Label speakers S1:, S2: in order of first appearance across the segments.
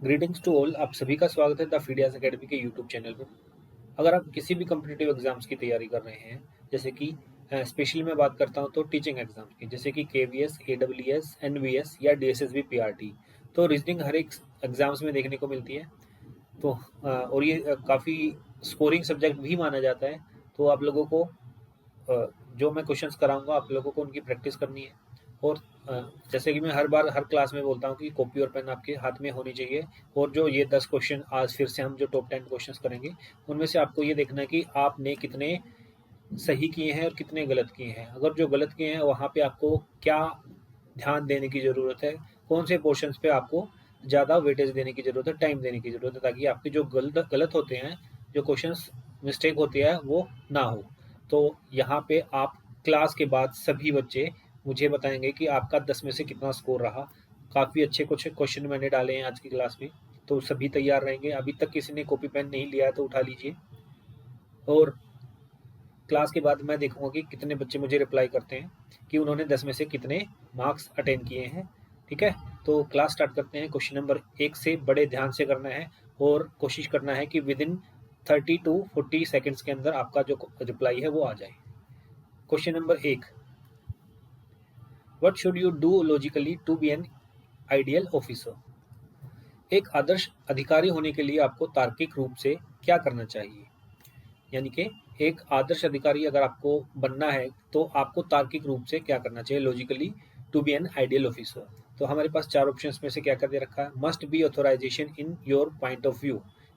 S1: Greetings to all, आप सभी का स्वागत है द फीडियास एकेडमी के यूट्यूब चैनल पर। अगर आप किसी भी कम्पिटिटिव एग्जाम्स की तैयारी कर रहे हैं, जैसे कि स्पेशली मैं बात करता हूं तो टीचिंग एग्जाम्स की, जैसे कि केवीएस, एडब्ल्यूएस, एनवीएस या डीएसएसबी, पीआरटी, तो रीजनिंग हर एक एग्जाम्स में देखने को मिलती है। तो और ये काफ़ी स्कोरिंग सब्जेक्ट भी माना जाता है। तो आप लोगों को जो मैं क्वेश्चंस कराऊंगा, आप लोगों को उनकी प्रैक्टिस करनी है। और जैसे कि मैं हर बार हर क्लास में बोलता हूँ कि कॉपी और पेन आपके हाथ में होनी चाहिए। और जो ये 10 क्वेश्चन आज फिर से हम जो टॉप 10 क्वेश्चंस करेंगे, उनमें से आपको ये देखना है कि आपने कितने सही किए हैं और कितने गलत किए हैं। अगर जो गलत किए हैं वहाँ पे आपको क्या ध्यान देने की ज़रूरत है, कौन से पोर्शंस पे आपको ज़्यादा वेटेज देने की ज़रूरत है, टाइम देने की ज़रूरत है, ताकि आपके जो गलत गलत होते हैं, जो क्वेश्चंस मिस्टेक होती है, वो ना हो। तो यहाँ पे आप क्लास के बाद सभी बच्चे मुझे बताएंगे कि आपका 10 में से कितना स्कोर रहा। काफ़ी अच्छे कुछ क्वेश्चन मैंने डाले हैं आज की क्लास में, तो सभी तैयार रहेंगे। अभी तक किसी ने कॉपी पेन नहीं लिया है तो उठा लीजिए। और क्लास के बाद मैं देखूंगा कि कितने बच्चे मुझे रिप्लाई करते हैं कि उन्होंने 10 में से कितने मार्क्स अटेन किए हैं। ठीक है, तो क्लास स्टार्ट करते हैं। क्वेश्चन नंबर 1 से बड़े ध्यान से करना है और कोशिश करना है कि विद इन 30 टू 40 सेकेंड्स के अंदर आपका जो रिप्लाई है वो आ जाए। Question number 1, what should you do logically to be an ideal officer? एक आदर्श अधिकारी होने के लिए आपको तार्किक रूप से क्या करना चाहिए? यानी कि एक आदर्श अधिकारी अगर आपको बनना है तो आपको तार्किक रूप से क्या करना चाहिए, logically to be an ideal officer. तो हमारे पास 4 ऑप्शंस में से क्या कर दे रखा है, must be authorisation in your point of view.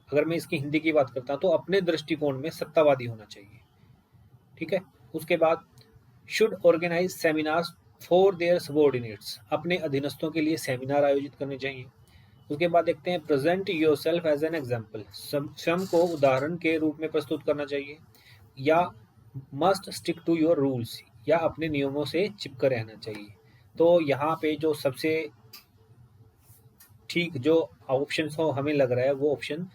S1: अगर मैं इसकी हिंदी की बात करता हूँ तो अपने दृष्टिकोण में सत्तावादी होना चाहिए। ठीक है, उसके बाद should organise seminars for their subordinates, अपने अधीनस्थों के लिए सेमिनार आयोजित करने चाहिए। उसके बाद देखते हैं present yourself as an example, स्वयं को उदाहरण के रूप में प्रस्तुत करना चाहिए। या must stick to your rules, या अपने नियमों से चिपकर रहना चाहिए। तो यहाँ पे जो सबसे ठीक जो ऑप्शन हो हमें लग रहा है वो ऑप्शन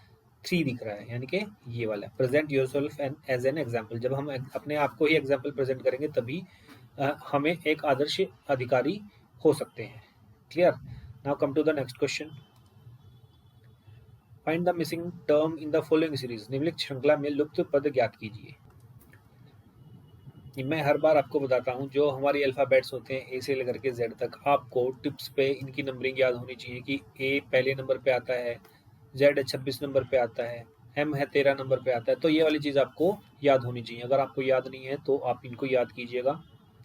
S1: 3 दिख रहा है, यानी कि ये वाला present yourself as an example. जब हम अपने आप को ही एग्जाम्पल प्रेजेंट करेंगे तभी हमें एक आदर्श अधिकारी हो सकते हैं। Clear? Now come to the next question. Find the missing term in the following series, निम्नलिखित श्रृंखला में लुप्त पद ज्ञात कीजिए। मैं हर बार आपको बताता हूँ जो हमारी अल्फ़ाबेट्स होते हैं ए से लेकर के जेड तक, आपको टिप्स पे इनकी नंबरिंग याद होनी चाहिए कि ए पहले नंबर पे आता है, जेड 26 नंबर पे आता है, एम है 13 नंबर पे आता है। तो ये वाली चीज़ आपको याद होनी चाहिए। अगर आपको याद नहीं है तो आप इनको याद कीजिएगा,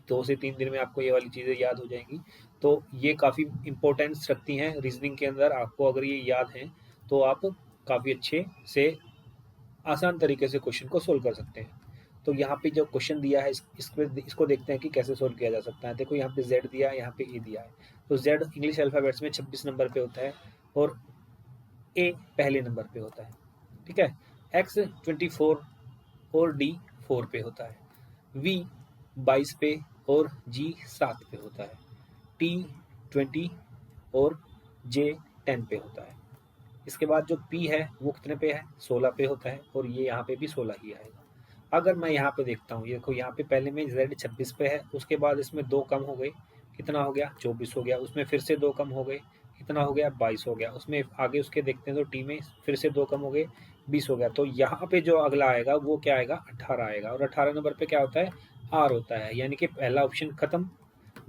S1: 2 से 3 दिन में आपको ये वाली चीज़ें याद हो जाएंगी। तो ये काफ़ी इंपॉर्टेंस रखती हैं रीजनिंग के अंदर। आपको अगर ये याद है तो आप काफ़ी अच्छे से आसान तरीके से क्वेश्चन को सोल्व कर सकते हैं। तो यहाँ पे जो क्वेश्चन दिया है इसको देखते हैं कि कैसे सोल्व किया जा सकता है। देखो यहाँ पे जेड दिया है, यहाँ पे ए दिया है। तो जेड इंग्लिश अल्फ़ाबेट्स में 26 नंबर पे होता है और ए पहले नंबर पे होता है। ठीक है, एक्स 24 और डी 4 पे होता है, वी 22 पे और जी 7 पे होता है, टी 20 और जे 10 पे होता है। इसके बाद जो पी है वो कितने पे है, 16 पे होता है और ये यहाँ पे भी 16 ही आएगा। अगर मैं यहाँ पे देखता हूँ, ये देखो यहाँ पे पहले में जेड 26 पे है, उसके बाद इसमें 2 कम हो गए, कितना हो गया 24 हो गया, उसमें फिर से 2 कम हो गए, कितना हो गया 22 हो गया, उसमें आगे उसके देखते हैं तो टी में फिर से 2 कम हो गए 20 हो गया। तो यहाँ पे जो अगला आएगा वो क्या आएगा, 18 आएगा। और 18 नंबर पे क्या होता है, आर होता है। यानी कि पहला ऑप्शन खत्म,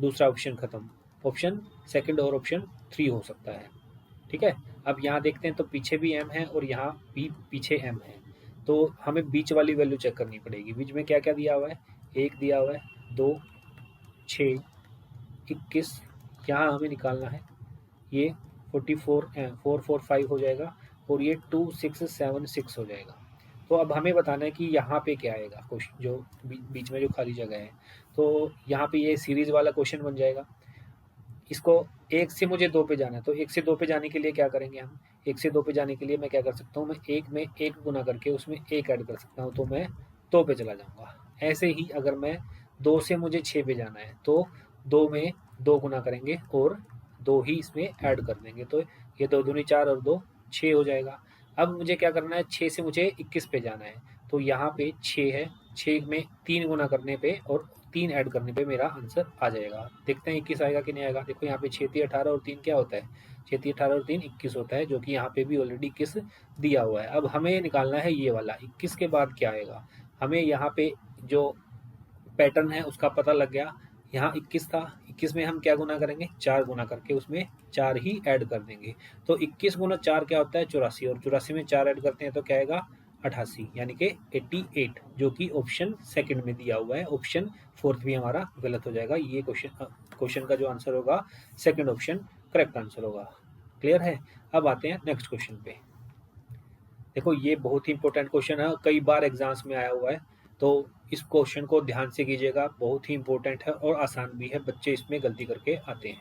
S1: दूसरा ऑप्शन खत्म, ऑप्शन सेकंड और ऑप्शन 3 हो सकता है। ठीक है, अब यहाँ देखते हैं तो पीछे भी एम है और यहाँ भी पीछे एम है। तो हमें बीच वाली वैल्यू चेक करनी पड़ेगी। बीच में क्या क्या दिया हुआ है, 1 दिया हुआ है, 2, 6, 21, यहाँ हमें निकालना है ये 445 हो जाएगा और ये 2676 हो जाएगा। तो अब हमें बताना है कि यहाँ पे क्या आएगा, क्वेश्चन जो बीच में जो खाली जगह है। तो यहाँ पे ये सीरीज वाला क्वेश्चन बन जाएगा। इसको 1 से मुझे 2 पे जाना है, तो 1 से 2 पे जाने के लिए क्या करेंगे हम, 1 से 2 पे जाने के लिए मैं क्या कर सकता हूँ, मैं 1 में 1 गुना करके उसमें 1 ऐड कर सकता हूँ, तो मैं 2 पे चला जाऊँगा। ऐसे ही अगर मैं 2 से मुझे 6 पे जाना है तो 2 में 2 गुना करेंगे और 2 ही इसमें ऐड कर देंगे, तो ये 2 दूनी 4 और 2 6 हो जाएगा। अब मुझे क्या करना है, 6 से मुझे 21 पे जाना है, तो यहाँ पे 6 है, 6 में 3 गुना करने पे और 3 ऐड करने पे मेरा आंसर आ जाएगा। देखते हैं 21 आएगा कि नहीं आएगा। देखो यहाँ पे 6 3 18 और 3 क्या होता है, 6 3 18 और 3 21 होता है, जो कि यहाँ पे भी ऑलरेडी 21 दिया हुआ है। अब हमें निकालना है ये वाला 21 के बाद क्या आएगा। हमें यहाँ पे जो पैटर्न है उसका पता लग गया। यहाँ 21 था, 21 में हम क्या गुना करेंगे, 4 गुना करके उसमें 4 ही ऐड कर देंगे। तो 21 गुना 4 क्या होता है, 84, और 84 में 4 ऐड करते हैं तो क्या आएगा, 88, यानी कि 88, जो कि ऑप्शन सेकंड में दिया हुआ है। ऑप्शन फोर्थ भी हमारा गलत हो जाएगा। ये क्वेश्चन का जो आंसर होगा सेकंड ऑप्शन करेक्ट आंसर होगा। क्लियर है। अब आते हैं नेक्स्ट क्वेश्चन पे। देखो ये बहुत ही इंपॉर्टेंट क्वेश्चन है, कई बार एग्जाम्स में आया हुआ है, तो इस क्वेश्चन को ध्यान से कीजिएगा। बहुत ही इंपॉर्टेंट है और आसान भी है, बच्चे इसमें गलती करके आते हैं।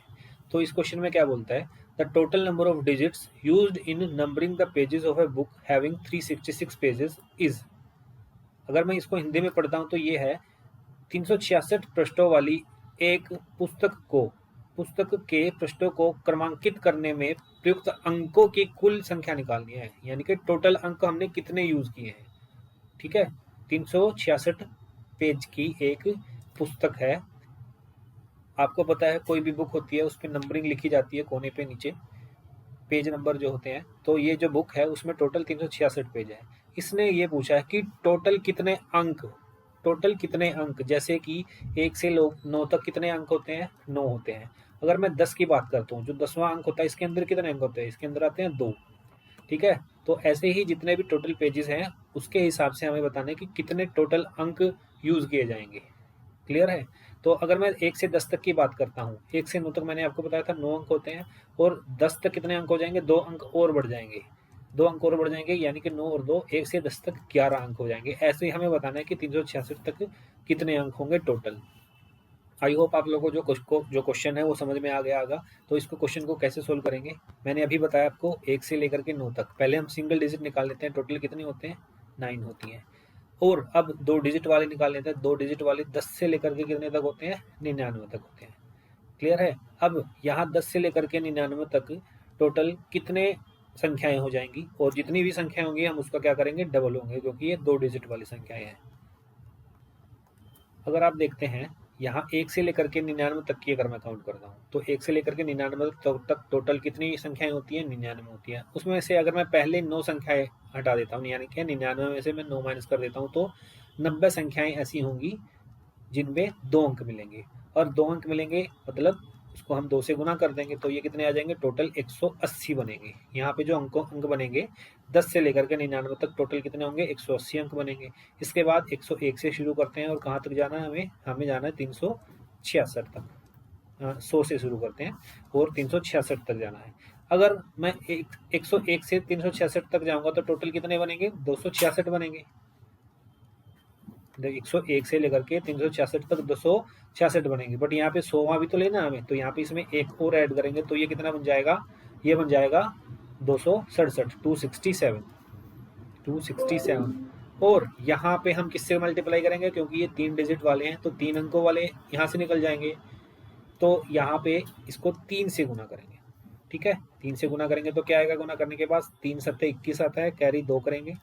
S1: तो इस क्वेश्चन में क्या बोलता है, the total number of digits used in numbering the pages of a book having 366 pages is. अगर मैं इसको हिंदी में पढ़ता हूँ तो ये है 366 पृष्ठों वाली एक पुस्तक के पृष्ठों को क्रमांकित करने में प्रयुक्त अंकों की कुल संख्या निकालनी है, यानी कि टोटल अंक हमने कितने यूज किए हैं। ठीक है, 366 पेज की एक पुस्तक है। आपको पता है कोई भी बुक होती है उस पर नंबरिंग लिखी जाती है कोने पे नीचे, पेज नंबर जो होते हैं। तो ये जो बुक है उसमें टोटल 366 पेज है। इसने ये पूछा है कि टोटल कितने अंक, जैसे कि 1 से 9 तक कितने अंक होते हैं, 9 होते हैं। अगर मैं 10 की बात करता हूँ, जो 10वां अंक होता है इसके अंदर कितने अंक होते हैं, इसके अंदर आते हैं 2। ठीक है, तो ऐसे ही जितने भी टोटल पेजेस हैं उसके हिसाब से हमें बताना है कि कितने टोटल अंक यूज किए जाएंगे। क्लियर है। तो अगर मैं 1 से 10 तक की बात करता हूँ, 1 से 9 तक मैंने आपको बताया था 9 अंक होते हैं, और 10 तक कितने अंक हो जाएंगे, 2 अंक और बढ़ जाएंगे, 2 अंक और बढ़ जाएंगे, यानी कि 9 और 2 1 से 10 तक 11 अंक हो जाएंगे। ऐसे ही हमें बताना है कि 366 तक कितने अंक होंगे टोटल। आई होप आप लोगों को जो क्वेश्चन है वो समझ में आ गया होगा। तो इसको क्वेश्चन को कैसे सोल्व करेंगे, मैंने अभी बताया आपको 1 से लेकर के 9 तक। पहले हम सिंगल डिजिट निकाल लेते हैं, टोटल कितने होते हैं, 9 होती हैं। और अब 2 डिजिट वाले निकाल लेते हैं, 2 डिजिट वाले 10 से लेकर के कितने तक होते हैं, 99 तक होते हैं। क्लियर है। अब यहाँ 10 से लेकर के 99 तक टोटल कितने संख्याएं हो जाएंगी, और जितनी भी संख्या होंगी हम उसका क्या करेंगे, डबल होंगे, क्योंकि ये 2 डिजिट वाली संख्याएं हैं। अगर आप देखते हैं यहाँ 1 से लेकर के 99 तक की अगर मैं काउंट करता हूँ, तो 1 से लेकर के 99 तक टोटल कितनी संख्याएं होती हैं, 99 होती हैं। उसमें से अगर मैं पहले 9 संख्याएं हटा देता हूँ, यानी कि 99 में से मैं 9 माइनस कर देता हूँ, तो 90 संख्याएं ऐसी होंगी जिनमें 2 अंक मिलेंगे। और 2 अंक मिलेंगे मतलब उसको हम 2 से गुना कर देंगे, तो ये कितने आ जाएंगे, टोटल 180 बनेंगे। यहाँ पे जो अंक बनेंगे 10 से लेकर के 99 तक टोटल कितने होंगे, 180 अंक बनेंगे। इसके बाद 101 से शुरू करते हैं, और कहाँ तक जाना है हमें जाना है 366 तक। 100 से शुरू करते हैं और 366 तक जाना है। अगर मैं 101 से 366 तक जाऊंगा तो टोटल कितने बनेंगे, 266 बनेंगे। 101 से लेकर के 366 तक 266 बनेंगे। बट यहाँ पे 100वां भी तो लेना हमें, तो यहाँ पे इसमें एक और ऐड करेंगे, तो ये कितना बन जाएगा, ये बन जाएगा 267, 267। और यहाँ पे हम किससे मल्टीप्लाई करेंगे, क्योंकि ये 3 डिजिट वाले हैं तो 3 अंकों वाले यहाँ से निकल जाएंगे, तो यहाँ पे इसको 3 से गुना करेंगे। ठीक है, 3 से गुना करेंगे तो क्या आएगा, गुना करने के बाद 3 सत्ते 21 आता है, कैरी 2 करेंगे,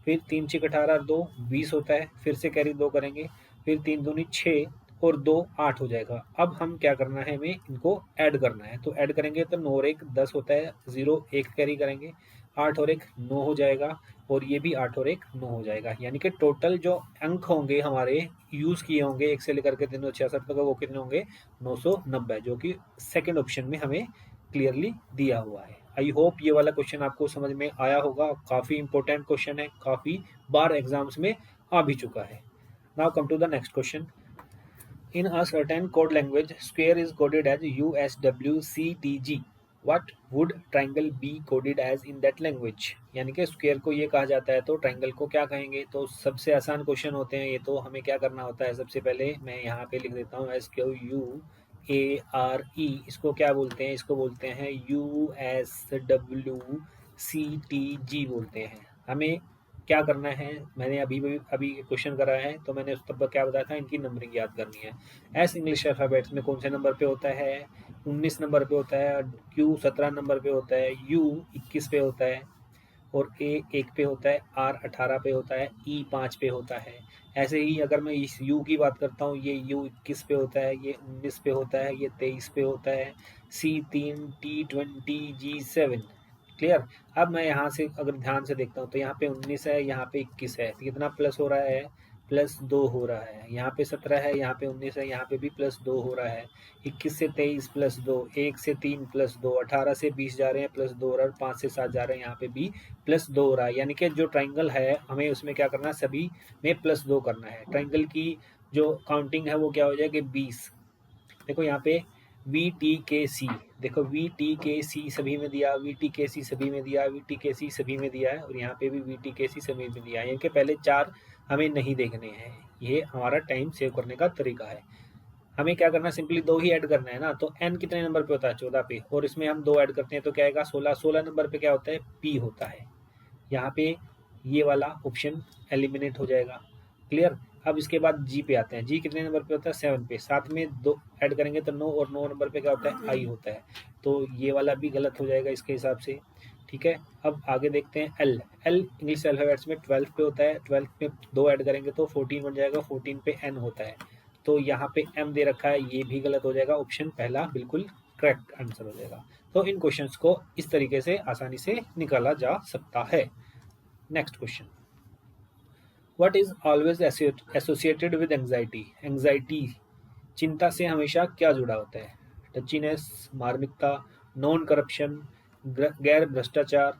S1: फिर 3 6 18 2 20 होता है, फिर से कैरी 2 करेंगे, फिर 3 दूनी 6 और 2 8 हो जाएगा। अब हम क्या करना है, हमें इनको ऐड करना है, तो ऐड करेंगे तो 9 और 1 10 होता है, 0 1 कैरी करेंगे, 8 और 1 9 हो जाएगा, और ये भी 8 और 1 9 हो जाएगा। यानी कि टोटल जो अंक होंगे हमारे यूज किए होंगे 1 से लेकर के 366 तक, वो कितने होंगे, 990, जो कि सेकंड ऑप्शन में हमें क्लियरली दिया हुआ है। आई होप ये वाला क्वेश्चन आपको समझ में आया होगा। काफी इंपॉर्टेंट क्वेश्चन है, काफी बार एग्जाम्स में आ भी चुका है। Now come to the next question. In a certain code language, square is coded as USWCTG. What would triangle be coded as in that language? यानी कि स्क्वायर को ये कहा जाता है, तो ट्रायंगल को क्या कहेंगे। तो सबसे आसान क्वेश्चन होते हैं ये, तो हमें क्या करना होता है, सबसे पहले मैं यहाँ पे लिख देता हूँ SQUARE। इसको क्या बोलते हैं, इसको बोलते हैं USWCTG बोलते हैं। हमें क्या करना है, मैंने अभी क्वेश्चन करा है, तो मैंने उस तब क्या बताया था, इनकी नंबरिंग याद करनी है। एस इंग्लिश अल्फाबेट्स में कौन से नंबर पे होता है, 19 नंबर पे होता है, क्यू 17 नंबर पे होता है, यू 21 पे होता है, और ए 1 पे होता है, आर 18 पे होता है, ई 5 पे होता है। ऐसे ही अगर मैं इस यू की बात करता हूँ, ये यू 21 पे होता है, ये 19 पे होता है, ये 23 पे होता है, सी 3, टी 20, जी 7। क्लियर। अब मैं यहाँ से अगर ध्यान से देखता हूँ तो यहाँ पे 19 है, यहाँ पे 21 है, तो कितना प्लस हो रहा है, +2 हो रहा है। यहाँ पे 17 है, यहाँ पे 19 है, यहाँ पे भी +2 हो रहा है। 21 से 23 +2, 1 से 3 +2, 18 से 20 जा रहे हैं +2, और 5 से 7 जा रहे हैं, यहाँ पे भी +2 हो रहा है। यानी कि जो ट्राइंगल है हमें उसमें क्या करना है, सभी में +2 करना है। ट्राइंगल की जो काउंटिंग है वो क्या हो जाएगी, 20। देखो यहाँ पे VTKC, देखो VTKC सभी में दिया, VTKC सभी में दिया, VTKC सभी में दिया है, और यहाँ पे भी VTKC सभी में दिया है। यानी कि पहले 4 हमें नहीं देखने हैं। ये हमारा टाइम सेव करने का तरीका है। हमें क्या करना है, सिंपली 2 ही ऐड करना है ना। तो n कितने नंबर पे होता है, 14 पे, और इसमें हम 2 ऐड करते हैं तो क्या आएगा, 16। 16 नंबर पे क्या होता है, P होता है। यहाँ पे ये वाला ऑप्शन एलिमिनेट हो जाएगा। क्लियर। अब इसके बाद जी पे आते हैं। जी कितने नंबर पे होता है, 7 पे। 7 में 2 ऐड करेंगे तो 9, और 9 नंबर पे क्या होता है, आई होता है। तो ये वाला भी गलत हो जाएगा इसके हिसाब से। ठीक है। अब आगे देखते हैं एल। एल इंग्लिश अल्फाबेट्स में 12 पे होता है। 12 में 2 ऐड करेंगे तो 14 बन जाएगा। 14 पे एन होता है। तो यहाँ पे एम दे रखा है, ये भी गलत हो जाएगा। ऑप्शन पहला बिल्कुल करेक्ट आंसर हो जाएगा। तो इन क्वेश्चंस को इस तरीके से आसानी से निकाला जा सकता है। Next question, what is always associated with anxiety. Anxiety, चिंता से हमेशा क्या जुड़ा होता है, टचीनेस, मार्मिकता, नॉन करप्शन, गैर भ्रष्टाचार,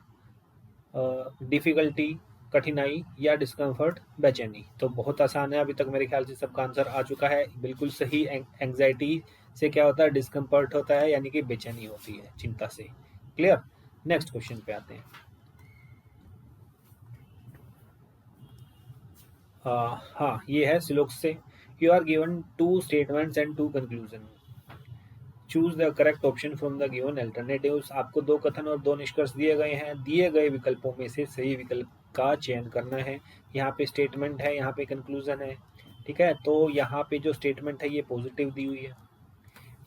S1: डिफिकल्टी, कठिनाई, या डिस्कम्फर्ट, बेचैनी। तो बहुत आसान है, अभी तक मेरे ख्याल से सबका आंसर आ चुका है। बिल्कुल सही। एंग्जाइटी से क्या होता है, डिस्कम्फर्ट होता है, यानी कि बेचैनी होती है चिंता से। क्लियर। नेक्स्ट क्वेश्चन पे आते हैं। हाँ, ये है श्लोक से। You are given 2 statements and 2 conclusion, choose the correct option from the given alternatives. आपको 2 कथन और 2 निष्कर्ष दिए गए हैं। दिए गए विकल्पों में से सही विकल्प का चयन करना है। यहाँ पे स्टेटमेंट है, यहाँ पे कंक्लूजन है। ठीक है। तो यहाँ पे जो स्टेटमेंट है ये पॉजिटिव दी हुई है,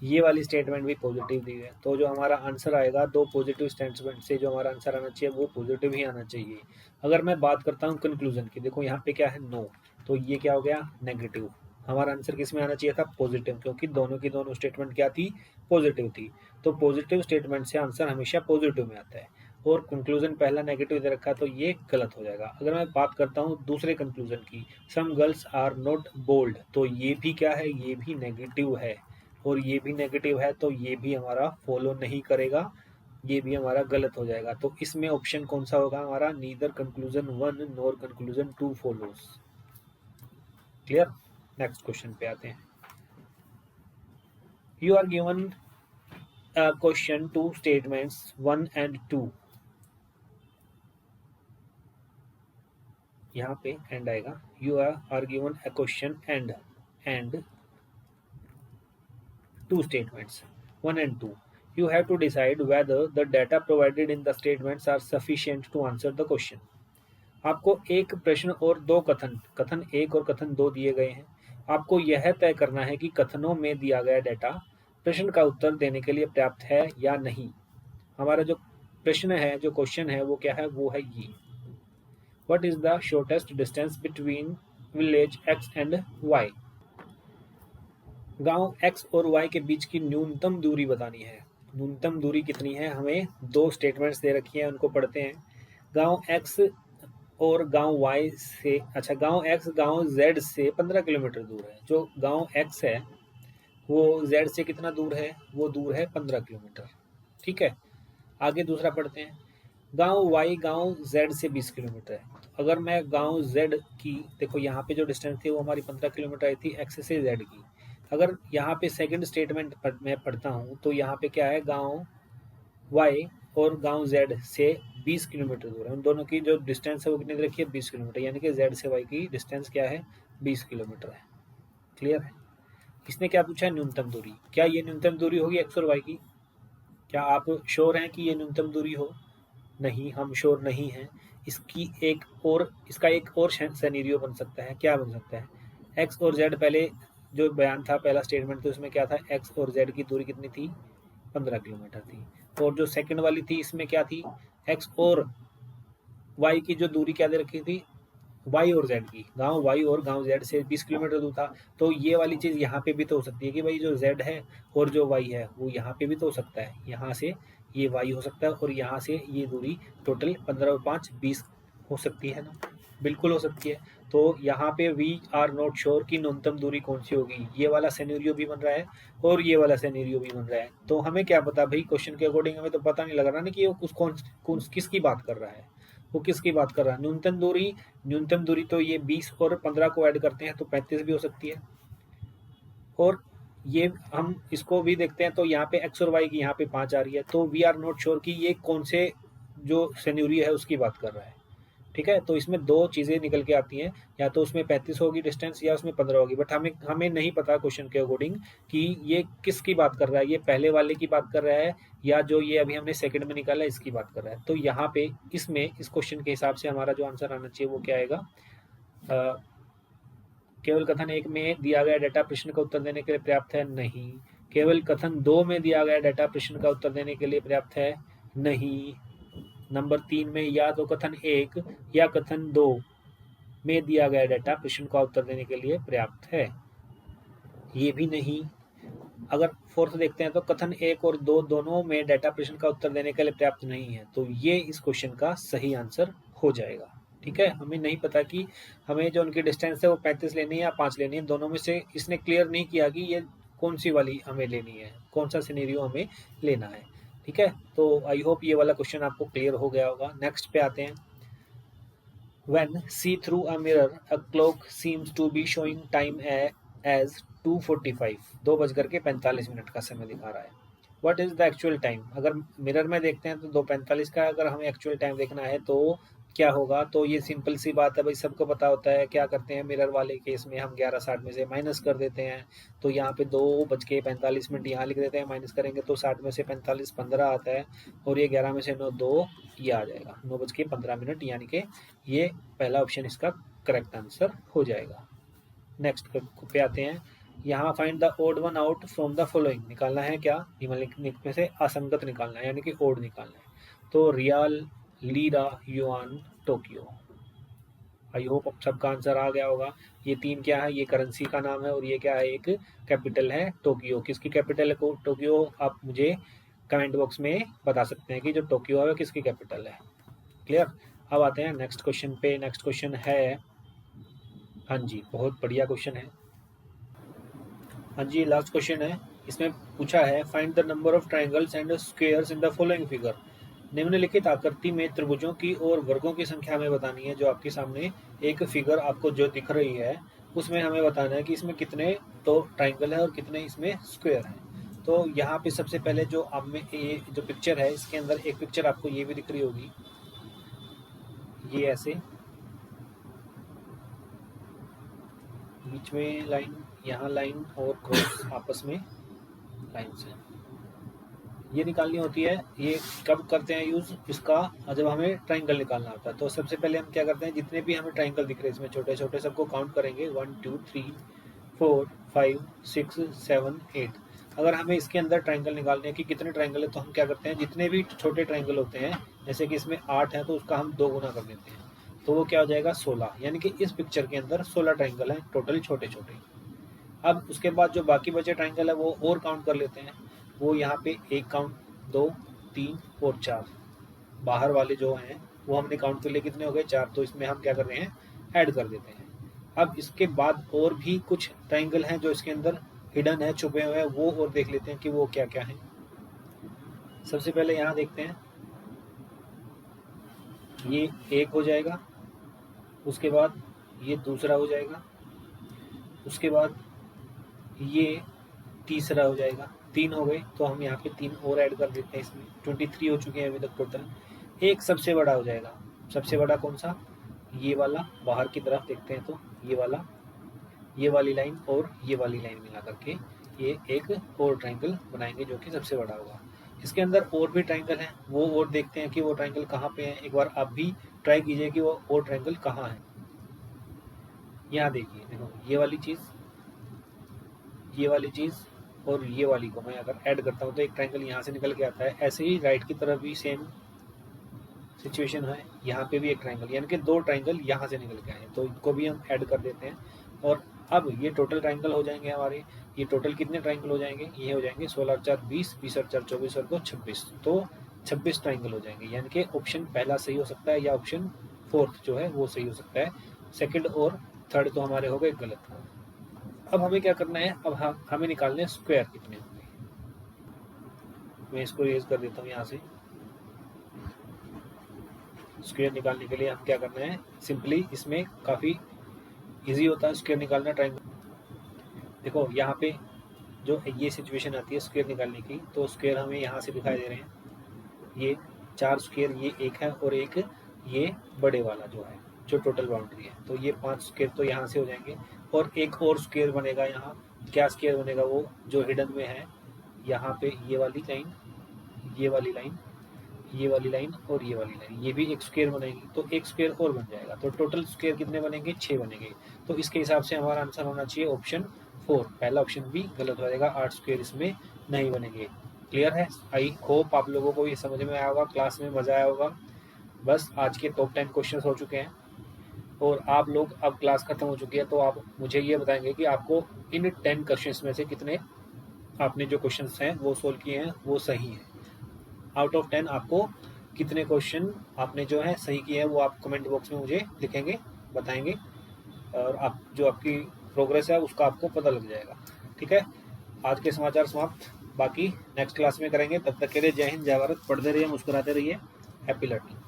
S1: ये वाली स्टेटमेंट भी पॉजिटिव दी हुई है। तो जो हमारा आंसर आएगा, 2 पॉजिटिव स्टेटमेंट से जो हमारा आंसर आना चाहिए वो पॉजिटिव ही आना चाहिए। अगर मैं बात करता हूँ कंक्लूजन की, देखो यहाँ पे क्या है, नो, तो ये क्या हो गया, नेगेटिव। हमारा आंसर किस में आना चाहिए था, पॉजिटिव, क्योंकि दोनों की दोनों स्टेटमेंट क्या थी, पॉजिटिव थी। तो पॉजिटिव स्टेटमेंट से आंसर हमेशा पॉजिटिव में आता है। और कंक्लूजन पहला नेगेटिव दे रखा, तो ये गलत हो जाएगा। अगर मैं बात करता हूँ दूसरे कंक्लूजन की, some girls are not bold, तो ये भी क्या है, ये भी नेगेटिव है, और ये भी नेगेटिव है, तो ये भी हमारा फॉलो नहीं करेगा, ये भी हमारा गलत हो जाएगा। तो इसमें ऑप्शन कौन सा होगा हमारा, neither conclusion 1 nor conclusion 2 follows. Clear. Next question पे आते हैं। You are given question 2 statements 1 and 2, यहाँ पे एंड आएगा। You are given a question and 2 statements 1 and 2. You have to decide whether the data provided in the statements are sufficient to answer the question. आपको एक प्रश्न और 2 कथन, कथन 1 और कथन 2 दिए गए हैं। आपको यह तय करना है कि कथनों में दिया गया डेटा प्रश्न का उत्तर देने के लिए पर्याप्त है या नहीं। हमारा जो प्रश्न है, जो क्वेश्चन है वो क्या है, वो है ये, what is the shortest distance between village X and Y। गांव X और Y के बीच की न्यूनतम दूरी बतानी है। न्यूनतम दूरी कितनी है, हमें 2 स्टेटमेंट्स दे रखी हैं, उनको पढ़ते हैं। गांव X और गांव Y से, अच्छा, गांव X गांव Z से 15 किलोमीटर दूर है। जो गांव X है वो Z से कितना दूर है, वो दूर है 15 किलोमीटर। ठीक है। आगे दूसरा पढ़ते हैं। गांव Y गांव Z से 20 किलोमीटर है। तो अगर मैं गांव Z की, देखो यहाँ पे जो डिस्टेंस थी वो हमारी 15 किलोमीटर आई थी X से Z की। अगर यहाँ पे सेकंड स्टेटमेंट मैं पढ़ता हूँ तो यहाँ पे क्या है, गांव Y और गांव Z से 20 किलोमीटर दूर है। उन दोनों की जो डिस्टेंस है वो कितनी रखी है, 20 किलोमीटर, यानी कि Z से Y की डिस्टेंस क्या है, 20 किलोमीटर है। क्लियर है। इसने क्या पूछा है, न्यूनतम दूरी। क्या ये न्यूनतम दूरी होगी X और Y की? क्या आप श्योर हैं कि ये न्यूनतम दूरी हो? नहीं, हम श्योर नहीं हैं। इसका एक और सिनेरियो बन सकता है। क्या बन सकता है, X और Z, पहले जो बयान था, पहला स्टेटमेंट, तो उसमें क्या था, X और Z की दूरी कितनी थी, 15 किलोमीटर थी। और जो सेकंड वाली थी इसमें क्या थी, X और वाई की जो दूरी क्या दे रखी थी, वाई और जेड की, गांव वाई और गांव जेड से 20 किलोमीटर दूर था। तो ये वाली चीज़ यहाँ पे भी तो हो सकती है कि भाई जो जेड है और जो वाई है वो यहाँ पे भी तो हो सकता है, यहाँ से ये वाई हो सकता है और यहाँ से ये दूरी टोटल 15 और 5 20 हो सकती है ना, बिल्कुल हो सकती है। तो यहाँ पे वी आर नॉट श्योर कि न्यूनतम दूरी कौन सी होगी, ये वाला सिनेरियो भी बन रहा है और ये वाला सिनेरियो भी बन रहा है। तो हमें क्या पता भाई, क्वेश्चन के अकॉर्डिंग हमें तो पता नहीं लग रहा ना कि वो कौन किसकी बात कर रहा है, वो किसकी बात कर रहा है। न्यूनतम दूरी तो ये 20 और 15 को ऐड करते हैं तो 35 भी हो सकती है। और ये हम इसको भी देखते हैं तो यहाँ पे एक्स और वाई की यहाँ पे 5 आ रही है, तो वी आर नॉट श्योर कि ये कौन से जो सिनेरियो है उसकी बात कर रहा है। ठीक है, तो इसमें दो चीज़ें निकल के आती हैं, या तो उसमें 35 होगी डिस्टेंस या उसमें 15 होगी, बट हमें हमें नहीं पता क्वेश्चन के अकॉर्डिंग कि ये किसकी बात कर रहा है, ये पहले वाले की बात कर रहा है या जो ये अभी हमने सेकंड में निकाला है इसकी बात कर रहा है। तो यहाँ पे इसमें इस क्वेश्चन के हिसाब से हमारा जो आंसर आना चाहिए वो क्या आएगा, केवल कथन 1 में दिया गया डेटा प्रश्न का उत्तर देने के लिए पर्याप्त है, नहीं। केवल कथन 2 में दिया गया डेटा प्रश्न का उत्तर देने के लिए पर्याप्त है, नहीं। नंबर 3 में या तो कथन 1 या कथन 2 में दिया गया डेटा प्रश्न का उत्तर देने के लिए पर्याप्त है, ये भी नहीं। अगर फोर्थ देखते हैं तो कथन 1 और 2 दोनों में डेटा प्रश्न का उत्तर देने के लिए पर्याप्त नहीं है, तो ये इस क्वेश्चन का सही आंसर हो जाएगा। ठीक है, हमें नहीं पता कि हमें जो उनकी डिस्टेंस है वो 35 लेनी है या 5 लेनी है, दोनों में से इसने क्लियर नहीं किया कि ये कौन सी वाली हमें लेनी है, कौन सा सिनेरियो हमें लेना है। ठीक है, तो आई होप ये वाला क्वेश्चन आपको क्लियर हो गया होगा। नेक्स्ट पे आते हैं। When see through a mirror, a clock seems to be showing time as 2:45, 2:45 का समय दिखा रहा है। What is the actual time? अगर मिरर में देखते हैं तो 2:45 का, अगर हमें एक्चुअल टाइम देखना है तो क्या होगा, तो ये सिंपल सी बात है भाई, सबको पता होता है। क्या करते हैं मिरर वाले केस में, हम 11:60 में से माइनस कर देते हैं, तो यहाँ पे 2:45 यहाँ लिख देते हैं, माइनस करेंगे तो 60 में से 45 15 आता है, और ये 11 में से 9 2, ये आ जाएगा 9:15, यानी कि ये पहला ऑप्शन इसका करेक्ट आंसर हो जाएगा। नेक्स्ट पे आते हैं। यहाँ find the odd one out from the following, निकालना है क्या, निम्नलिखित में से असंगत निकालना है, यानी कि ओड निकालना है। तो riyal, lira, yuan, Tokyo. I hope अब सबका आंसर आ गया होगा। ये 3 क्या है, ये करेंसी का नाम है और ये क्या है, एक कैपिटल है टोक्यो। किसकी कैपिटल है टोक्यो, आप मुझे कमेंट बॉक्स में बता सकते हैं कि जो टोक्यो है किसकी कैपिटल है। क्लियर। अब आते हैं नेक्स्ट क्वेश्चन पे। नेक्स्ट क्वेश्चन है, हाँ जी बहुत बढ़िया क्वेश्चन है, हाँ जी लास्ट क्वेश्चन है। इसमें पूछा है find the number of triangles and squares in the following figure. निम्नलिखित आकृति में त्रिभुजों की और वर्गों की संख्या हमें बतानी है। जो आपके सामने एक फिगर आपको जो दिख रही है उसमें हमें बताना है कि इसमें कितने तो ट्राइंगल है और कितने इसमें स्क्वायर है। तो यहाँ पे सबसे पहले जो आप में ये जो पिक्चर है, इसके अंदर एक पिक्चर आपको ये भी दिख रही होगी, ये ऐसे बीच में लाइन, यहाँ लाइन और क्रॉस आपस में लाइन से ये निकालनी होती है। ये कब करते हैं यूज़ इसका, जब हमें ट्राइंगल निकालना होता है। तो सबसे पहले हम क्या करते हैं, जितने भी हमें ट्राइंगल दिख रहे हैं इसमें छोटे छोटे, सबको काउंट करेंगे 1 2 3 4 5 6 7 8। अगर हमें इसके अंदर ट्राइंगल निकालने हैं कि कितने ट्राइंगल है, तो हम क्या करते हैं, जितने भी छोटे ट्राइंगल होते हैं, जैसे कि इसमें 8 है तो उसका हम 2 गुना कर देते हैं, तो वो क्या हो जाएगा 16। यानी कि इस पिक्चर के अंदर 16 ट्राइंगल हैं टोटल छोटे छोटे। अब उसके बाद जो बाकी बचे ट्राइंगल है वो और काउंट कर लेते हैं। वो यहाँ पे 1 काउंट, 2 3 और 4, बाहर वाले जो हैं वो हमने काउंट कर लिए, कितने हो गए 4, तो इसमें हम क्या कर रहे हैं, ऐड कर देते हैं। अब इसके बाद और भी कुछ ट्राइंगल हैं जो इसके अंदर हिडन है, छुपे हुए हैं, वो और देख लेते हैं कि वो क्या क्या है। सबसे पहले यहाँ देखते हैं, ये 1 हो जाएगा, उसके बाद ये दूसरा हो जाएगा, उसके बाद ये तीसरा हो जाएगा, 3 हो गए, तो हम यहाँ पे 3 और ऐड कर देते हैं, इसमें 23 हो चुके हैं अभी तक टोटल। एक सबसे बड़ा हो जाएगा, सबसे बड़ा कौन सा, ये वाला, बाहर की तरफ देखते हैं तो ये वाला, ये वाली लाइन और ये वाली लाइन मिला करके ये एक और ट्राइंगल बनाएंगे जो कि सबसे बड़ा होगा। इसके अंदर और भी ट्राइंगल हैं, वो और देखते हैं कि वो ट्राइंगल कहाँ पे हैं। एक बार आप भी ट्राई कीजिए कि वो और ट्राइंगल कहाँ है। यहाँ देखिए, देखो ये वाली चीज़, ये वाली चीज़ और ये वाली को मैं अगर ऐड करता हूँ तो एक ट्राइंगल यहाँ से निकल के आता है। ऐसे ही राइट की तरफ भी सेम सिचुएशन है, यहाँ पे भी एक ट्राइंगल, यानी कि 2 ट्राइंगल यहाँ से निकल के आए, तो इनको भी हम ऐड कर देते हैं। और अब ये टोटल ट्राइंगल हो जाएंगे हमारे। ये टोटल कितने ट्राइंगल हो जाएंगे? ये हो जाएंगे 16 और 4 20, 20 और 4 24 और 2 26, तो 26 ट्राइंगल हो जाएंगे। यानी कि ऑप्शन पहला सही हो सकता है या ऑप्शन फोर्थ जो है वो सही हो सकता है। सेकंड और थर्ड तो हमारे हो गए गलत। अब हमें क्या करना है? अब हमें निकालने हैं स्क्वायर कितने होंगे। मैं इसको रेज कर देता हूँ यहाँ से। स्क्वायर निकालने के लिए हम क्या करना है? सिंपली इसमें काफ़ी इजी होता है स्क्वायर निकालना ट्राइंगल। देखो यहाँ पे जो ये सिचुएशन आती है स्क्वायर निकालने की, तो स्क्वायर हमें यहाँ से दिखाई दे रहे हैं। ये 4 स्क्वायर, ये एक है और एक ये बड़े वाला जो है, जो टोटल बाउंड्री है, तो ये 5 स्क्वायर तो यहाँ से हो जाएंगे। और एक और स्क्वायर बनेगा यहाँ। क्या स्क्वायर बनेगा? वो जो हिडन में है यहाँ पे, ये वाली लाइन, ये वाली लाइन, ये वाली लाइन और ये वाली लाइन, ये भी एक स्क्वायर बनेगी, तो एक स्क्वायर और बन जाएगा। तो टोटल स्क्वायर कितने बनेंगे? 6 बनेंगे। तो इसके हिसाब से हमारा आंसर होना चाहिए ऑप्शन 4। पहला ऑप्शन भी गलत हो जाएगा, 8 स्क्वायर इसमें नहीं बनेंगे। क्लियर है? आई होप आप लोगों को ये समझ में आया होगा, क्लास में मजा आया होगा। बस आज के टॉप 10 क्वेश्चन हो चुके हैं और आप लोग, अब क्लास खत्म हो चुकी है, तो आप मुझे ये बताएंगे कि आपको इन 10 क्वेश्चन में से कितने आपने जो क्वेश्चन हैं वो सोल्व किए हैं वो सही है। आउट ऑफ 10 आपको कितने क्वेश्चन आपने जो है सही किए हैं वो आप कमेंट बॉक्स में मुझे लिखेंगे, बताएंगे, और आप जो आपकी प्रोग्रेस है उसका आपको पता लग जाएगा। ठीक है, आज के समाचार समाप्त, बाकी नेक्स्ट क्लास में करेंगे। तब तक के लिए जय हिंद, जय भारत। पढ़ते रहिए, मुस्कुराते रहिए। Happy learning.